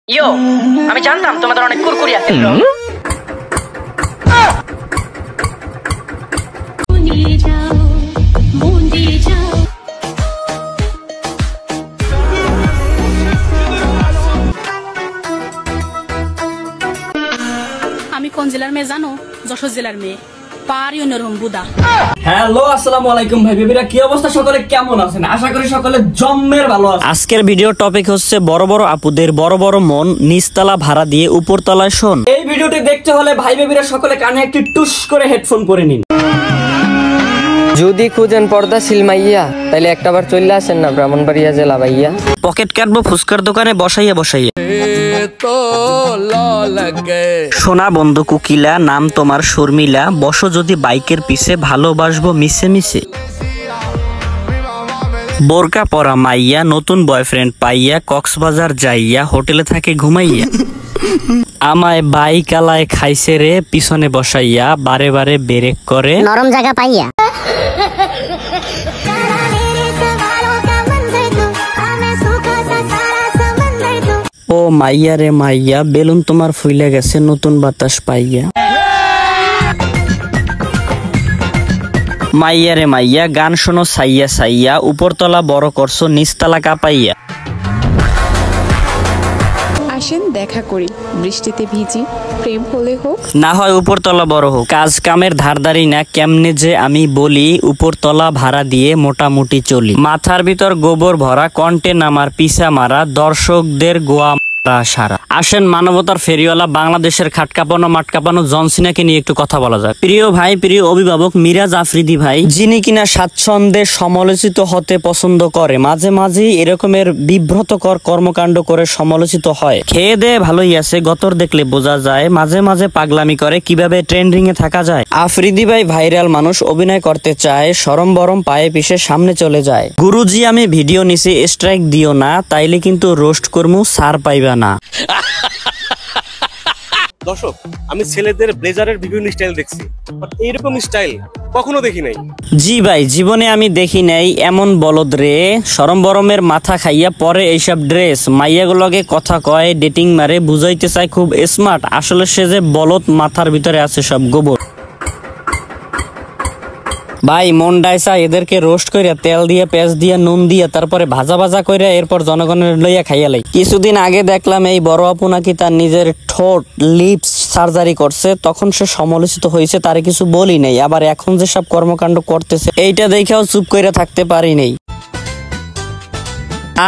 ইয়ো, আমি জানতাম তোমাদের অনেক কুরকুরি আছে। আমি কোন জেলার মেয়ে জানো? যশোর জেলার মেয়ে। পারি অন্যরকম বুদা। হ্যালো, আসসালামু আলাইকুম ভাই বেবিরা, কি অবস্থা? সকলে কেমন আছেন? আশা করি সকলে জম্মের ভালো আছেন। আজকের ভিডিও টপিক হচ্ছে বড় বড় আপুদের বড় বড় মন, নিচতলা ভাড়া দিয়ে উপরতলায় শোন। এই ভিডিওটি দেখতে হলে ভাই বেবিরা সকলে কানে একটি টুস করে হেডফোন পরে নিন। যদি খুঁজেন পর্দাশীল মাইয়া তাইলে একটাবার চলে আসেন না ব্রাহ্মণবাড়িয়া জেলা ভাইয়া। পকেট কাটবো ফুচকার দোকানে বসাইয়া বসাইয়া। সোনা বন্ধু কুকিলা, নাম তোমার শর্মিলা, বসো যদি বাইকের পিছে, ভালোবাসবো মিশে মিশে। বোরকা পরা মাইয়া, নতুন বয়ফ্রেন্ড পাইয়া, কক্সবাজার যাইয়া, হোটেলে থাকে ঘুমাইয়া। আমায় বাইক আলায় খাইছে রে, পিছনে বসাইয়া, বারে বারে ব্রেক করে, নরম জায়গা পাইয়া। ও মাইয়া রে মাইয়া, বেলুন তোমার ফুইলে গেছে নতুন বাতাস পাইয়া। মাইয়া রে মাইয়া, গান শোনো সাইয়া সাইয়া, উপরতলা বড় করছো নিচতলা কাপাইয়া। আসেন দেখা করি, বৃষ্টিতে ভিজি, প্রেম হলে হোক না হয় উপরতলা বড় হোক, কাজ কামের ধারদারি না, কেমনে যে আমি বলি, উপরতলা ভাড়া দিয়ে মোটামুটি চলি। মাথার ভিতর গোবর ভরা, কন্টে নামার পিছা মারা, দর্শকদের গোয়া সারা। আসেন মানবতার ফেরিওয়ালা বাংলাদেশের খাট কাঁপানো মাঠ কাঁপানো জনসিনাকে নিয়ে একটু কথা বলা যায়। প্রিয় ভাই, প্রিয় অভিভাবক মিরাজ আফ্রিদি ভাই, যিনি কিনা স্বাচ্ছন্দ্যে সমালোচিত হতে পছন্দ করে, মাঝে মাঝে এরকমের বিব্রতকর কর্মকাণ্ড করে সমালোচিত হয়। খেয়ে দেয়ে ভালোই আছে, গতর দেখলে বোঝা যায়, মাঝে মাঝে পাগলামি করে, কিভাবে ট্রেন্ডিং এ থাকা যায়। আফ্রিদি ভাই ভাইরাল মানুষ, অভিনয় করতে চায়, সরম বরম পায়ে পিছে সামনে চলে যায়। গুরুজি আমি ভিডিও নিছি, স্ট্রাইক দিও না, তাইলে কিন্তু রোস্ট করমু, সার পাইবা না। দর্শক, আমি ছেলেদের ব্লেজারের বিভিন্ন স্টাইল দেখছি, বাট এইরকম স্টাইল কখনো দেখি নাই। জি ভাই, জীবনে আমি দেখি নাই এমন বলদ রে, সরম বরমের মাথা খাইয়া পরে এইসব ড্রেস, মাইয়াগুলোকে কথা কয়, ডেটিং মারে, বুঝাইতে চায় খুব স্মার্ট, আসলে সে যে বলদ, মাথার ভিতরে আছে সব গোবর। ভাই মন ডাইসা এদেরকে রোস্ট কইরা তেল দিয়ে পেঁয়াজ দিয়ে নুন দিয়ে তারপরে ভাজা ভাজা কইরা এরপর জনগণের লইয়া খাইয়া লাই। কিছুদিন আগে দেখলাম এই বড় আপু নাকি তার নিজের ঠোঁট লিপস সার্জারি করছে, তখন সে সমালোচিত হয়েছে, তারে কিছু বলি নাই। আবার এখন যে সব কর্মকাণ্ড করতেছে এইটা দেখেও চুপ কইরা থাকতে পারি নাই।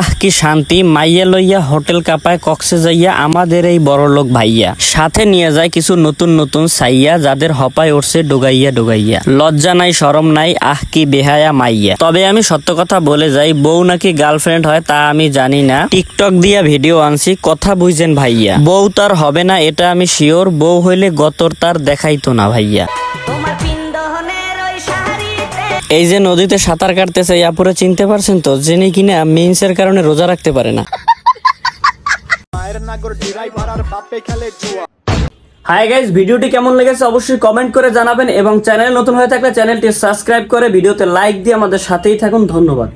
আহ কি শান্তি, মাইয়া লইয়া হোটেল কাপায়, কক্সে যাইয়া আমাদের এই বড় লোক ভাইয়া, সাথে নিয়ে যায় কিছু নতুন নতুন সাইয়া, যাদের হপায় উঠছে ডোগাইয়া ডোগাইয়া। লজ্জা নাই শরম নাই, আহ কি বেহায়া মাইয়া। তবে আমি সত্য কথা বলে যাই, বউ নাকি গার্লফ্রেন্ড হয় তা আমি জানি না, টিকটক দিয়া ভিডিও আনছি, কথা বুঝেন ভাইয়া। বউ তার হবে না এটা আমি শিওর, বউ হইলে গতর তার দেখাইতো না ভাইয়া। এই যে নদীতে সাঁতার কাটতেছে আপুরা চিনতে পারছেন তো, যিনি কিনা মেন্সের কারণে রোজা রাখতে পারে না। হাই গাইস, ভিডিওটি কেমন লেগেছে অবশ্যই কমেন্ট করে জানাবেন এবং চ্যানেল নতুন হয়ে থাকলে চ্যানেলটি সাবস্ক্রাইব করে ভিডিওতে লাইক দিয়ে আমাদের সাথেই থাকুন। ধন্যবাদ।